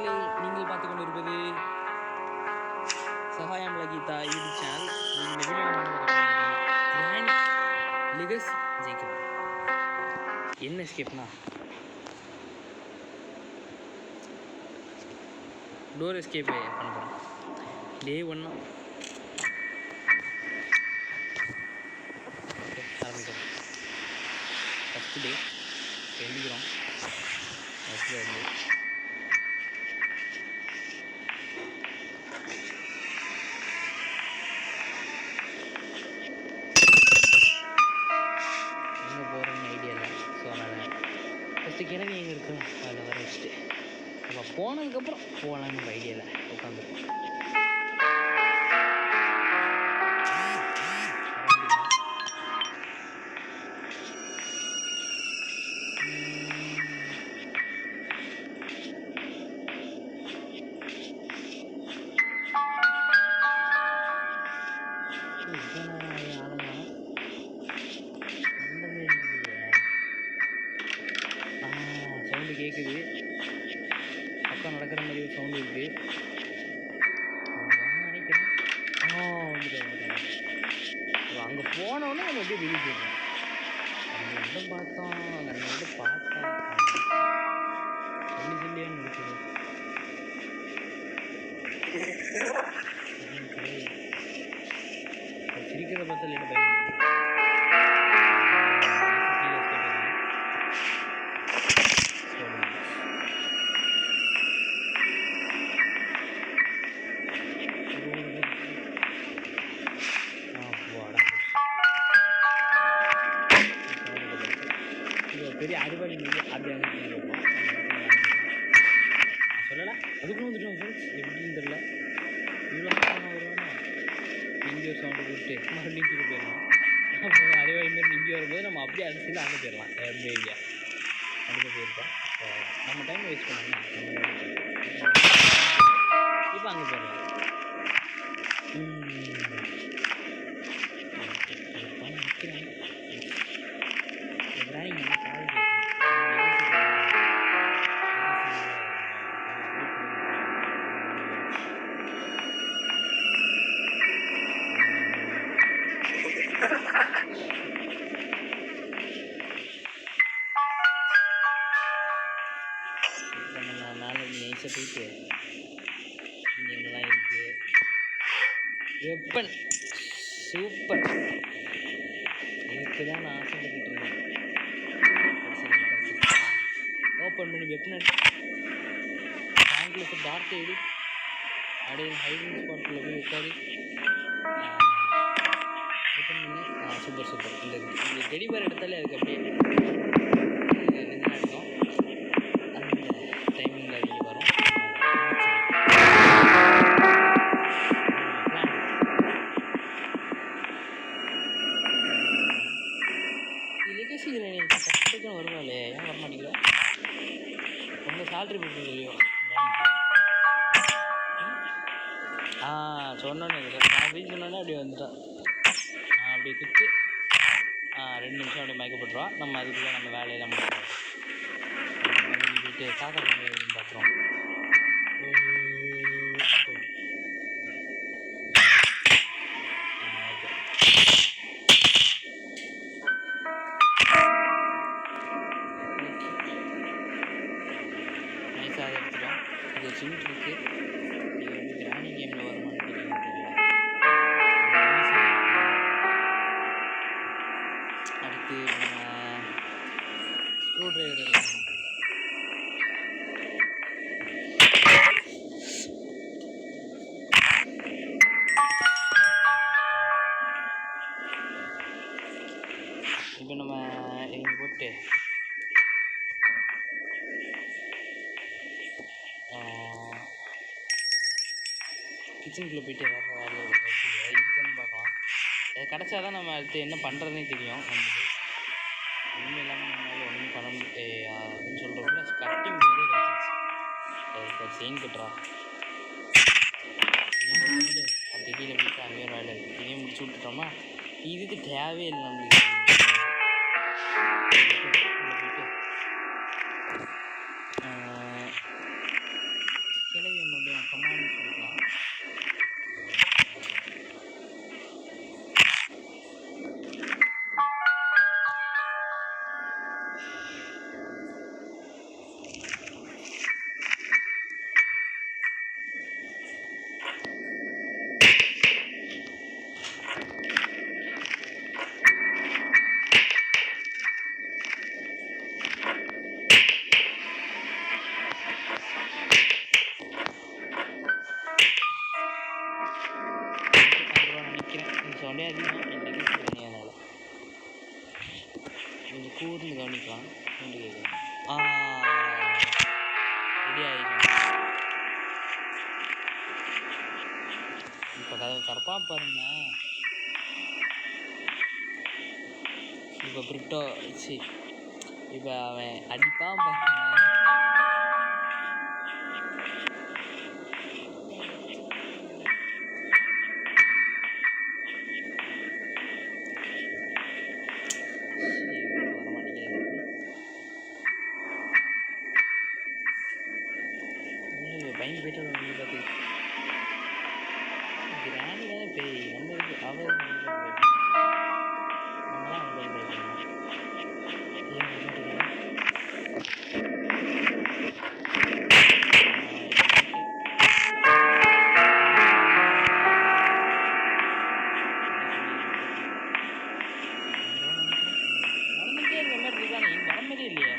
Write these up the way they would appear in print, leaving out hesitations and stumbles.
மக்களே, நீங்கள் பார்த்து கொண்டு இருப்பது சகாயம் லகிதா யூடியூப் சேனல். இந்த வீடியோ கிராண்ட் லிகஸ் ஜெயிக்கப் என்ன எஸ்கேப்னா டோர் எஸ்கேப் பண்ண போகிறோம். டே ஒன்னா ஆரம்பிக்கிறோம். ஃபஸ்ட்டு டே எழுதிக்கிறோம். ஃபஸ்ட்டு வந்து கிணவி எங்கே இருக்கும் அதில் வர வச்சுட்டு நம்ம போனதுக்கப்புறம் போகலான்னு ஐடியாவில் உட்காந்துருக்கோம். சவுண்டு கேட்குது, பக்கம் நடக்கிற மாதிரி ஒரு சவுண்டு இருக்குது. நினைக்கிறேன் வந்துட்டேன். அங்கே போனோடனே நம்ம எப்படி வெளியே போயிடுறோம். அங்கே மட்டும் பார்த்தோம், அங்கே மட்டும் பார்த்தா சொல்லி சொல்லியான்னு இருக்குது. சிரிக்கிறத பார்த்தா லேட்டாக பயன்படுது. பெரிய அறுபடி நீங்கள் அப்படி சொல்லலை அதுக்குள்ள வந்துட்டோம் ஃப்ரெண்ட்ஸ். எப்படின்னு தெரியல, இவ்வளோ வருவானா இங்கே ஒரு சவுண்டு போட்டு மறுபடியும் கீழே போயிடலாம். அப்புறம் அறுபடி மாரி இங்கே வரும்போது நம்ம அப்படியே அரிசியில் அங்கே போயிடலாம். பேபியா அங்கே போயிருப்போம். நம்ம டைம் வேஸ்ட் பண்ணோம்னா இப்போ அங்கே போயிடலாம். நைஸாக போயிட்டு இங்கே என்னெல்லாம் இருக்குது. வெப்பன் சூப்பர், இதுக்கு தான் நான் ஆசைப்பட்டுட்டு இருக்கேன். ஓப்பன் பண்ணி வெப்பன் டேங்கில் டார்க் ஐடி அப்படியே ஹைடிங் ஸ்பாட்டில் போய் உட்காரி ஓப்பன் பண்ணி சூப்பர் சூப்பர். இந்த டெலிவரி எடுத்தாலே அதுக்கு அப்படியே அடிக்கும். அந்த டைமிங்கில் அப்படியே வரும். லெகசி இதில் நீ கஷ்டத்துக்கும் வருவாளே, ஏன் வர மாட்டேங்கிற? உங்கள் சேலரி போட்டு இல்லையோ சொன்னோன்னே நான் வீட்டு சொன்னோன்னே அப்படியே வந்துட்டேன். அப்படியே குத்து 2 நிமிஷம் அப்படியே மயக்கப்பட்டுருவான். நம்ம அதுக்குள்ளே நம்ம வேலையெல்லாம் முடிச்சுருவோம். வீட்டு காக்கா அப்படின்னு பார்க்குறோம். நைஸாக அதை எடுத்துட்டோம். இது சிமெண்ட் இருக்குது. இது வந்து கிராணி கேமில் வருமானு தெரியல. அடுத்து நம்ம ஸ்க்ரூ ட்ரைவர் எடுக்கணும். இப்போ நம்ம இங்கே போட்டு கிச்சனுக்குள்ளே போயிட்டு வேலையை இருக்குன்னு பார்க்கலாம். அது கிடச்சா தான் நம்ம அடுத்து என்ன பண்ணுறதுனே தெரியும். வந்து ஒன்றும் இல்லாமல் நம்மளால் ஒன்றும் பண்ண அப்படின்னு சொல்கிறப்பல கட்டிங் போதே கிடச்சிச்சு. செயின் கட்டுறா அப்படி கீழே போயிட்டு அங்கேயே வேலை இருக்குது. இதையும் முடிச்சு விட்டுட்டோம்னா இதுக்கு தேவையே இல்லை நம்மளுக்கு. போயிட்டு சவுண்டே அதிகம் இன்றைக்கி அதனால் கொஞ்சம் கூர்ந்து கவனிக்கலாம். சவுண்டு கேட்குது. ரெடி ஆகிக்கலாம். இப்போ கதை கரெக்டாக பாருங்க. இப்போ பிரிட்டோ சி இப்போ அவன் அடிப்பான் பாருங்க. பயந்து போயிட்டு பார்த்து கிராணி தானே பேய் நம்மளுக்கு அவர் நடந்துகிட்டே இருக்க மாதிரி இருக்கானே வரமாதிரி இல்லையா?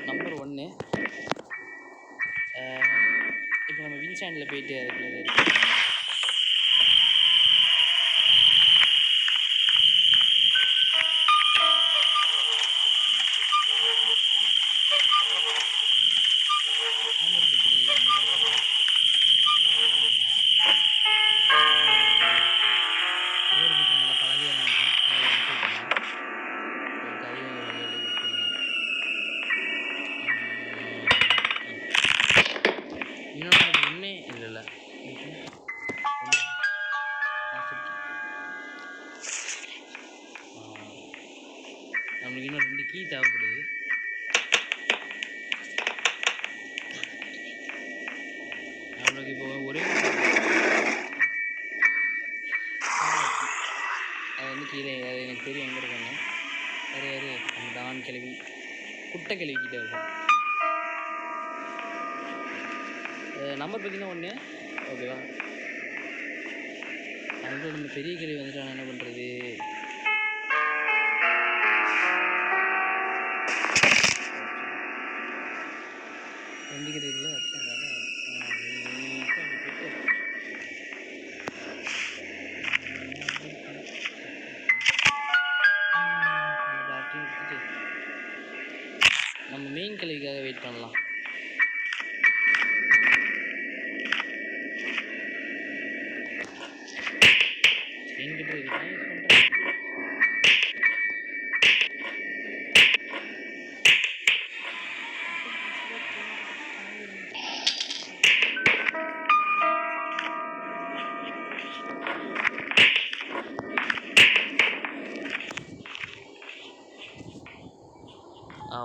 நம்பர் 1 இப்போ நம்ம வின்சாண்டில் போயிட்டு அதுக்குள்ளது நல்லா பழகியெல்லாம் இருக்கும். இன்னொன்று ஒன்றே இல்லை நம்மளுக்கு இன்னும் 2 கீ தேவைப்படுது. நம்மளுக்கு இப்போ ஒரே அது வந்து கீழே அது எனக்கு தெரியும் எங்கே இருக்காங்க. வேறு யார் அந்த டான் கிழவி குட்டை கிழவிக்கிட்டே இருக்கும். நம்பர் பார்த்தீங்கன்னா 1 ஓகேவா. அதுக்கு நம்ம பெரிய கிழவி வந்துட்டு நான் என்ன பண்ணுறது? எந்திக்கிறதுல நம்ம மெயின் கிழவிக்காக வெயிட் பண்ணலாம். என்கிட்ட இதுதான் யூஸ் பண்ணுறேன்.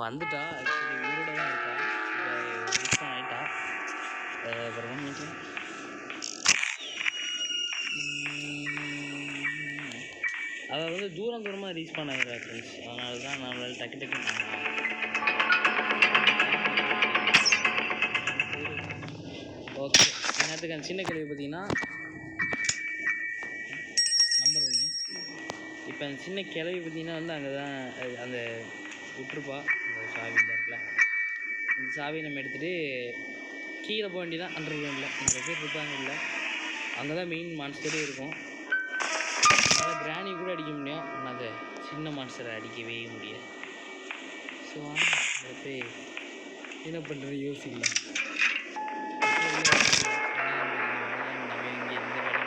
வந்துட்டா ஆக்சுவலி உயிரோட தான் இருக்கா. இப்போ ரீஸ்பான் ஆகிட்டா. அப்புறம் மீட்டிங் அவள் வந்து தூரமாக ரீஸ்பான் ஆகிறா ஃப்ரெண்ட்ஸ். அதனால தான் நம்மளால் டக்கு ஓகே. நேரத்துக்கு அந்த சின்ன கேள்வி பார்த்தீங்கன்னா நம்பர் 1. இப்போ அந்த சின்ன கிளவி பார்த்தீங்கன்னா வந்து அங்கே தான் அந்த விட்டுருப்பா அந்த சாவி இந்த இடத்துல. இந்த சாவியை நம்ம எடுத்துகிட்டு கீழே போக வேண்டியதான். அண்டர் கிரவுண்டில் நிறைய பேர் இருப்பாங்க. இல்லை அங்கே தான் மெயின் மான்ஸ்டரே இருக்கும். அதனால் கிராணி கூட அடிக்க முடியும். ஆனால் அதை சின்ன மான்ஸ்டரை அடிக்கவே முடியாது. ஸோ அதை போய் என்ன பண்ணுறது யோசிக்கலாம். நம்ம இங்கே இந்த வேலை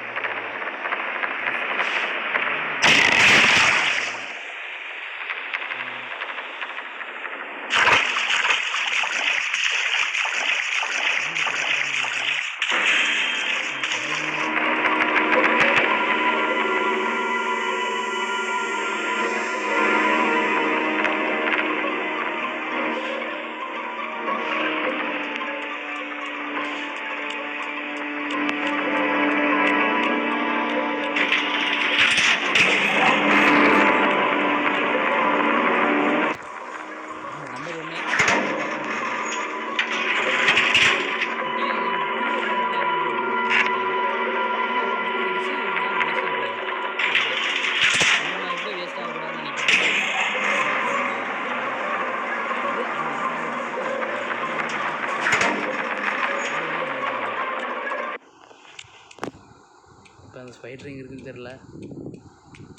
ஸ்பைடர் எங்கே இருக்குன்னு தெரில.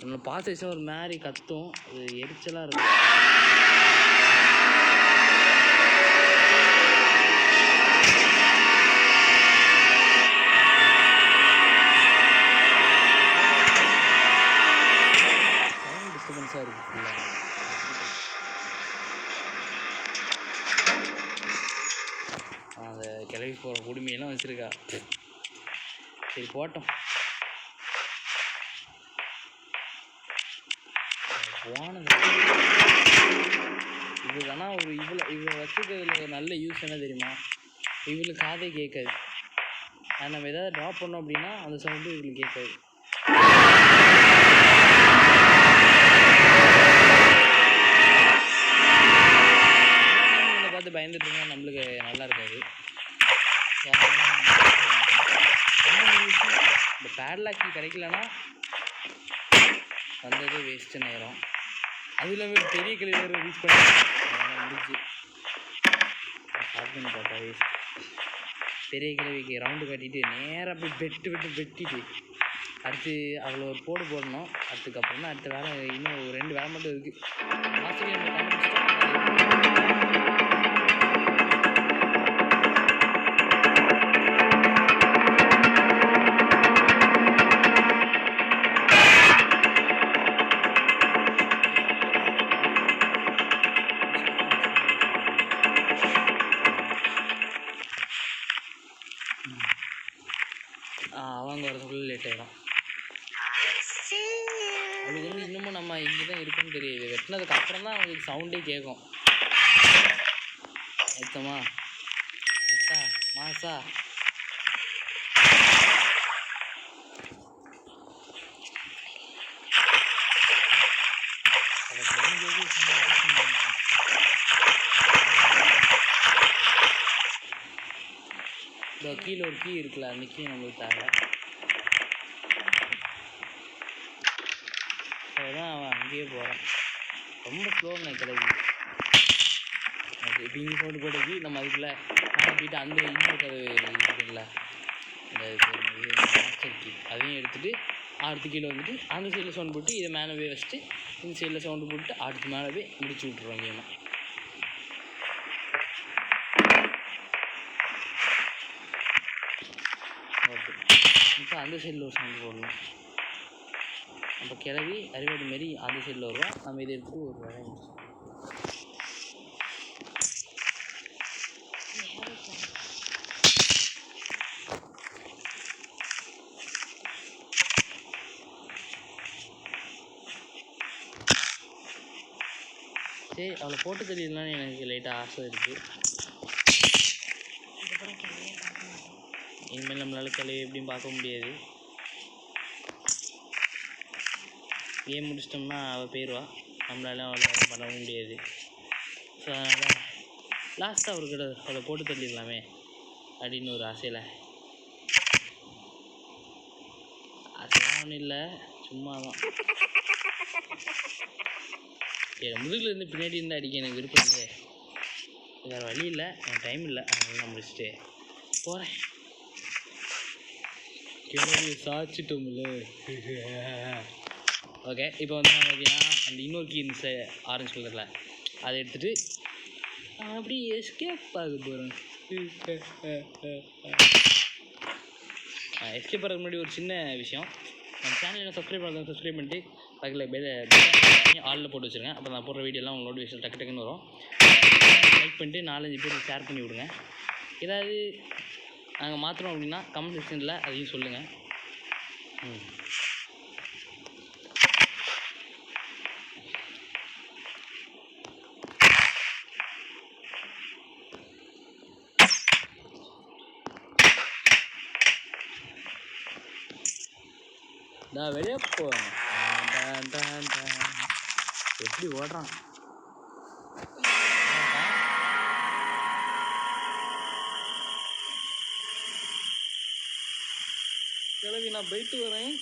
நம்மளை பார்த்து வச்சா ஒரு மாதிரி கத்தும், அது எரிச்சலாக இருக்கும். சவுண்ட் டிஸ்டர்பன்ஸாக இருக்குது ஃபுல்லாக. அந்த கிளவி போகிற குடுமையெல்லாம் வச்சுருக்கா. சரி போட்டோம். போனது இது ஆனால் ஒரு இவ்வளோ வச்சுக்கிறதுல ஒரு நல்ல யூஸ் என்ன தெரியுமா? இவளுக்கு காதே கேட்காது. அது நம்ம எதாவது ட்ராப் பண்ணோம் அப்படின்னா அந்த சவுண்டும் இவளுக்கு கேட்காது. பார்த்து பயந்துட்டு இருந்தால் நம்மளுக்கு நல்லா இருக்காது. இந்த பேட்லாக்கி கிடைக்கலன்னா வந்ததே வேஸ்ட்டு நேரம். அது இல்லாமல் பெரிய கிளவி ரீச் பண்ணி முடிஞ்சு ஸ்டார்ட் பண்ணி பார்த்தா வேஸ்ட். பெரிய கிளவிக்கு ரவுண்டு கட்டிட்டு நேராக போய் வெட்டிட்டு அடுத்து அதில் ஒரு போடணும். அதுக்கப்புறம் தான் அடுத்த வேலை, இன்னும் ஒரு 2 வேலை மட்டும் இருக்குது. ஆசிரியர் அவங்க வரதுக்குள்ளே லேட் ஆகிடும். அப்படி வந்து இன்னமும் நம்ம இங்கே தான் இருக்குன்னு தெரியுது. வெட்டினதுக்கு அப்புறம் தான் அவங்களுக்கு சவுண்டே கேட்கும். எத்தமா எத்தா மாசா இந்த கீழே ஒரு கீ இருக்குல்ல, அந்த கீ நம்மளுக்கு தேவை. அதுதான் அவன் அங்கேயே போகிறான். ரொம்ப ஸ்லோன்னு கிளவி. ஓகே, இப்போ இங்கே சவுண்டு போட்டுக்கு நம்ம அதுக்குள்ளே போயிட்டு அந்த இன்னொரு கதவு இருக்குல்ல, இந்த மாஸ்டர் கீ அதையும் எடுத்துகிட்டு அடுத்து கீழே வந்துட்டு அந்த சைடில் சவுண்டு போட்டு இதை மேலே போய் வச்சுட்டு இந்த சைடில் சவுண்டு போட்டு அடுத்து மேலே போய் முடிச்சு விட்ருவோம் கேமை. ஓகே, இப்போ அந்த சைடில் ஒரு சவுண்டு போடணும். அப்போ கிளவி அறிவாடி மாரி அந்த சைடில் வருவோம். நம்ம இதை எடுத்து ஒரு வேலை முடிச்சோம். சரி, அவளை போட்டு தெரியலன்னு எனக்கு லைட்டாக ஆசை இருக்குது. இனிமேல் நம்மளால கிளவி எப்படியும் பார்க்க முடியாது. கேம் முடிச்சிட்டோம்னா அவள் போயிடுவா, நம்மளால அவளை பண்ணவும் முடியாது. ஸோ அதனால் லாஸ்ட்டாக அவர்கிட்ட அவளை போட்டு தள்ளிடலாமே அப்படின்னு ஒரு ஆசையில். ஆசைலாம் ஒன்றும் இல்லை, சும்மா தான். முதுகில் இருந்து பின்னாடி இருந்து அடிக்க எனக்கு விருப்பம் இல்லை. வேறு வழி இல்லை, எனக்கு டைம் இல்லை. அதனால நான் முடிச்சுட்டு போகிறேன். கிளவி சாச்சிட்டோம்ல. ஓகே, இப்போ வந்து நான் பார்த்தீங்கன்னா அந்த இன்னொரு கீ இருந்துச்சு ஆரஞ்சு கலரில், அதை எடுத்துகிட்டு அப்படி எஸ்கேப் ஆக போகிறேன். எஸ்கேப் ஆகிறதுக்கு முன்னாடி ஒரு சின்ன விஷயம், நம்ம சேனலில் சப்ஸ்கிரைப் பண்ணுறது சப்ஸ்கிரைப் பண்ணிட்டு பக்கத்தில் ஆளில் போட்டு வச்சுருங்க. அப்போ நான் போடுற வீடியோலாம் உங்கள் நோட்டிஃபிகேஷன் டக்கு டக்குன்னு வரும். லைக் பண்ணிட்டு 4-5 பேர் ஷேர் பண்ணி விடுங்க. ஏதாவது நாங்கள் மாற்றுறோம் அப்படின்னா கமெண்ட் செக்ஷனில் அதையும் சொல்லுங்கள். நான் வெளியே போவேன். எப்படி ஓடுறான் கிளவி, நான் போயிட்டு வரேன்.